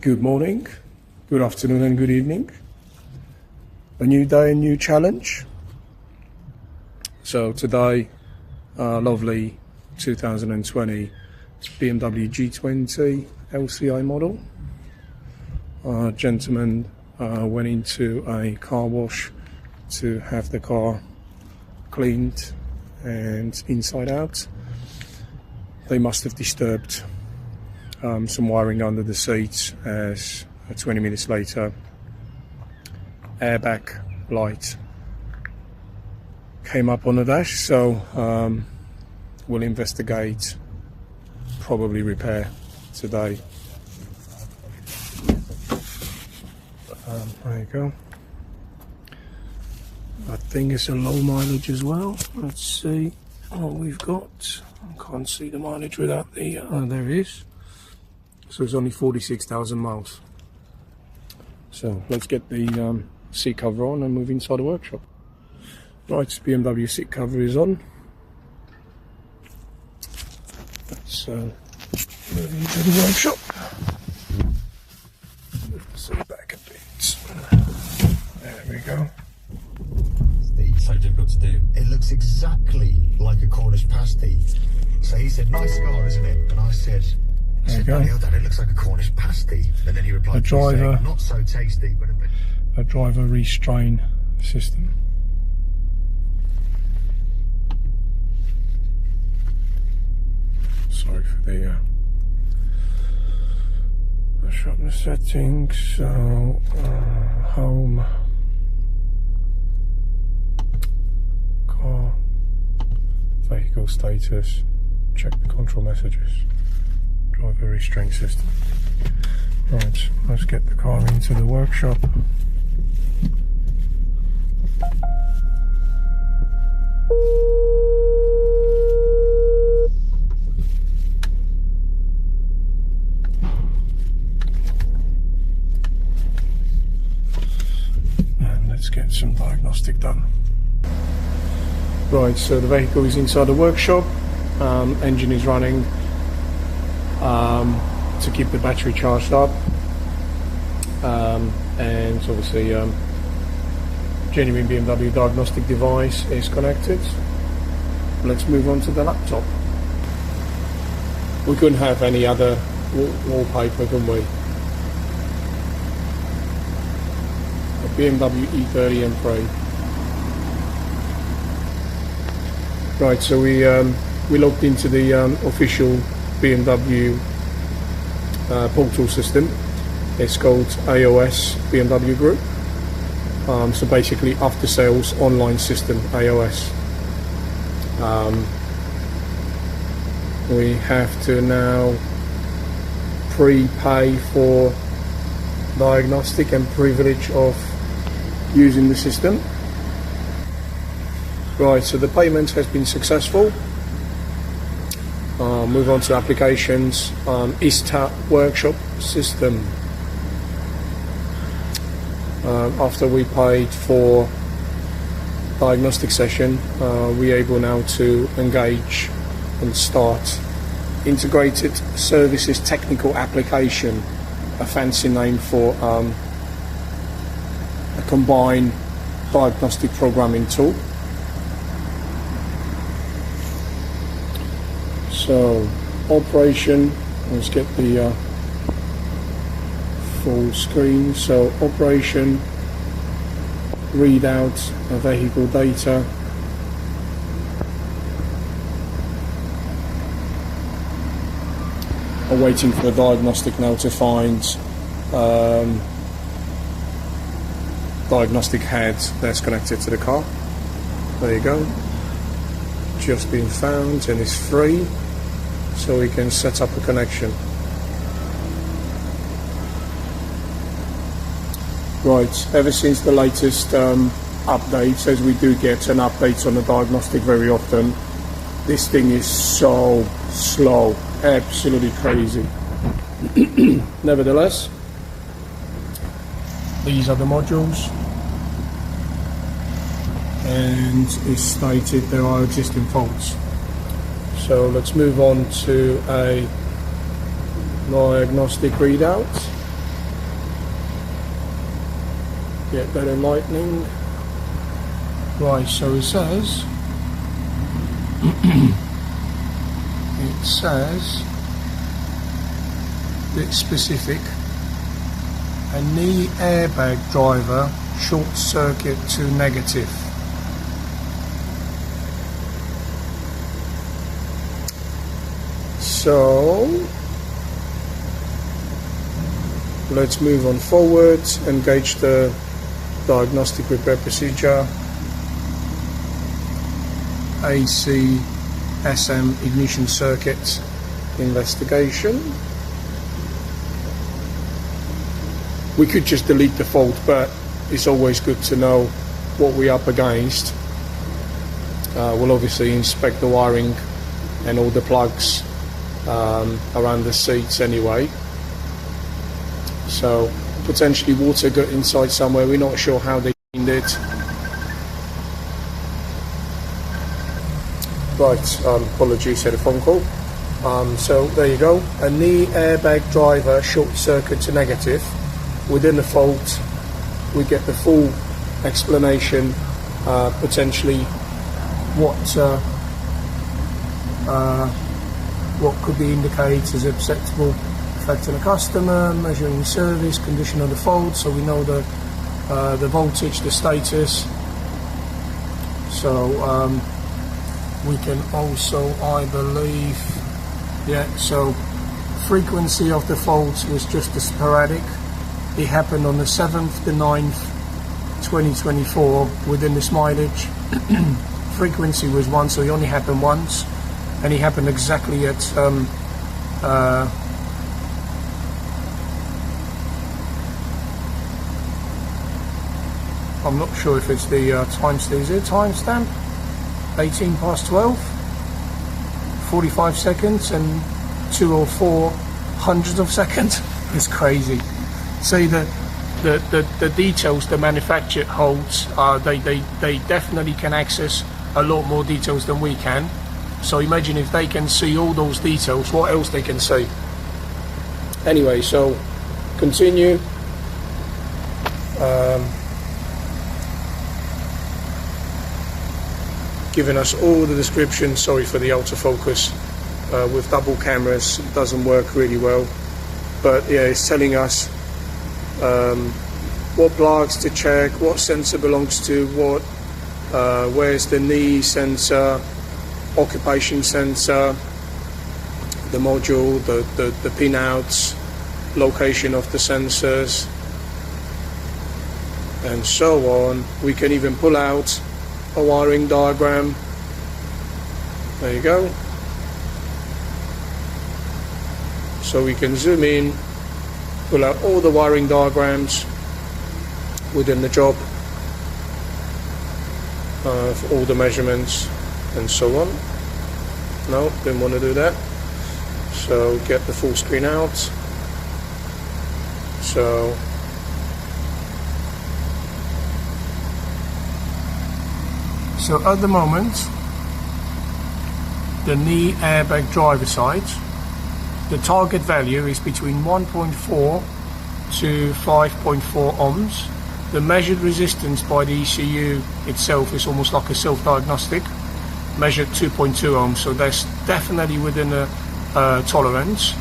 Good morning, good afternoon and good evening. A new day, a new challenge. So today, lovely 2020 BMW G20 LCI model. Gentleman went into a car wash to have the car cleaned and inside out. They must have disturbed some wiring under the seats, as 20 minutes later airbag light came up on the dash. So we'll investigate, probably repair today. There you go. I think it's a low mileage as well. Let's see what we've got. I can't see the mileage without the there it is. So it's only 46,000 miles. So let's get the seat cover on and move inside the workshop. Right, BMW seat cover is on. Let's move into the workshop. Move the seat back a bit. There we go. So difficult to do. It looks exactly like a Cornish pasty. So he said, "Nice car, isn't it?" And I said, There you go. "Oh, Dad, it looks like a Cornish pasty." And then he replied, A driver, saying, "Not so tasty, but a bit." a driver restrain system. Sorry for the sharpness settings. So home, car, vehicle status, check the control messages, driver restraint system. Right, let's get the car into the workshop. And let's get some diagnostic done. Right, so the vehicle is inside the workshop. Engine is running to keep the battery charged up, and obviously genuine BMW diagnostic device is connected. Let's move on to the laptop. We couldn't have any other wallpaper, couldn't we? A BMW E30 M3. Right, so we logged into the official BMW portal system. It's called AOS BMW Group. So basically after sales online system, AOS. We have to now prepay for diagnostic and privilege of using the system. Right, so the payment has been successful. Move on to applications. ISTA workshop system. After we paid for diagnostic session, we're able now to engage and start integrated services technical application, a fancy name for a combined diagnostic programming tool. So operation, let's get the full screen. So operation, readout of vehicle data, waiting for the diagnostic now to find diagnostic head that's connected to the car. There you go, just been found and it's free, so we can set up a connection. Right, ever since the latest updates, as we do get an update on the diagnostic very often, this thing is so slow, absolutely crazy. Nevertheless, these are the modules, and it's stated there are existing faults. So let's move on to a diagnostic readout. get better lighting. Right, so it says it says it's specific: a knee airbag driver short circuit to negative. So let's move on forward, engage the diagnostic repair procedure. AC SM ignition circuit investigation. We could just delete the fault, but it's always good to know what we're up against. We'll obviously inspect the wiring and all the plugs around the seats anyway. So potentially water got inside somewhere, we're not sure how they cleaned it. Right, apologies, had a phone call. So there you go, a knee airbag driver short circuit to negative. Within the fault, we get the full explanation, potentially what could be indicated as acceptable affecting the customer, measuring service, condition of the fault, so we know the voltage, the status. So we can also, I believe, so frequency of the fault was just a sporadic. It happened on the 7th, the 9th, 2024 within this mileage. Frequency was 1, so it only happened once, and it happened exactly at I'm not sure if it's the timestamp. Is it timestamp? 18 past 12, 45 seconds and 2 or 4 hundredths of seconds. It's crazy. See the details the manufacturer holds, they definitely can access a lot more details than we can. So imagine if they can see all those details, what else they can see. Anyway, so continue. Giving us all the description. Sorry for the autofocus. With double cameras, it doesn't work really well. But yeah, it's telling us what plugs to check, what sensor belongs to what, where's the knee sensor, occupation sensor, the module, the pinouts, location of the sensors, and so on. We can even pull out a wiring diagram. There you go. So we can zoom in, pull out all the wiring diagrams within the job, for all the measurements and so on. No, didn't want to do that. So get the full screen out. So at the moment, the knee airbag driver side, the target value is between 1.4 to 5.4 ohms. The measured resistance by the ECU itself is almost like a self-diagnostic, measured 2.2 ohms, so that's definitely within a tolerance.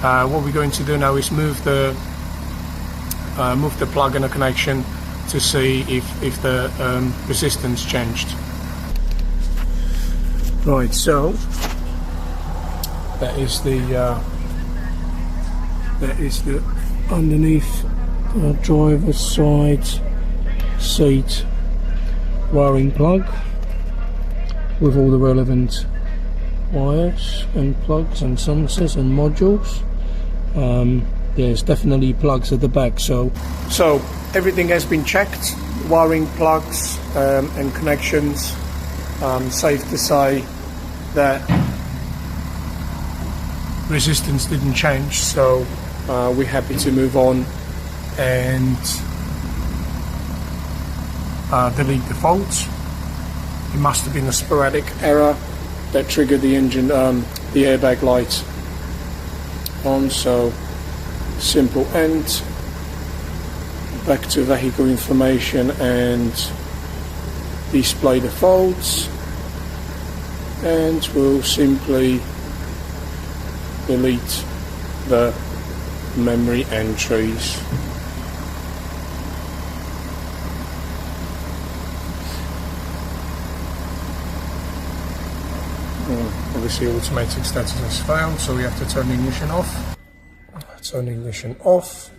What we're going to do now is move the plug and the connection to see if the resistance changed. Right, so that is the underneath driver's side seat wiring plug with all the relevant wires and plugs and sensors and modules. There's definitely plugs at the back, so everything has been checked, wiring, plugs and connections. Safe to say that resistance didn't change, so we're happy to move on and delete the fault. It must have been a sporadic error that triggered the engine, the airbag light on. So simple end, back to vehicle information and display the faults, and we'll simply delete the memory entries. Obviously automatic status has failed, so we have to turn the ignition off. Turn the ignition off.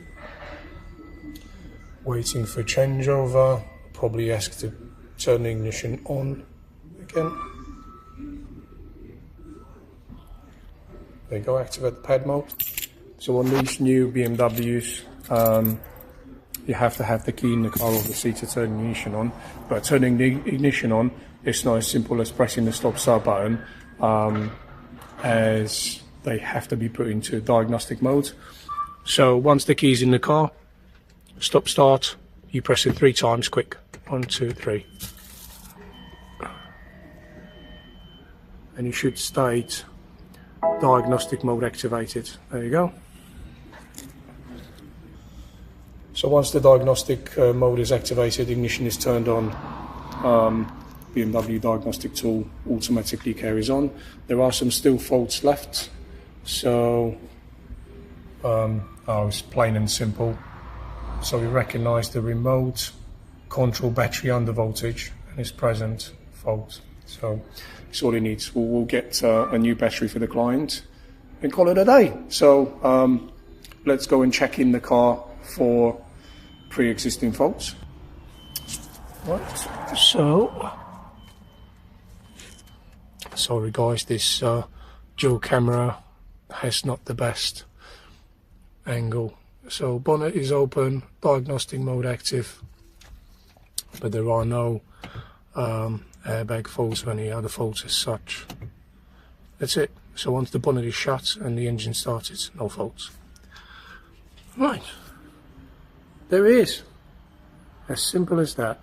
Waiting for changeover. Probably ask to turn the ignition on again. There you go, activate the pad mode. So on these new BMWs, you have to have the key in the car obviously to turn the ignition on, but turning the ignition on, it's not as simple as pressing the stop-start button, as they have to be put into diagnostic mode. So once the key's in the car, stop-start, you press it 3 times quick. 1, 2, 3. And you should state diagnostic mode activated. There you go. So once the diagnostic mode is activated, ignition is turned on, BMW diagnostic tool automatically carries on. There are some still faults left, so it's plain and simple. So we recognise the remote control battery under voltage and its present fault. So that's all it needs. We'll get a new battery for the client and call it a day. So let's go and check in the car for pre-existing faults. Right. So, sorry guys, this dual camera has not the best angle. So bonnet is open, diagnostic mode active, but there are no airbag faults or any other faults as such. That's it. So once the bonnet is shut and the engine started, no faults. Right, there it is. As simple as that.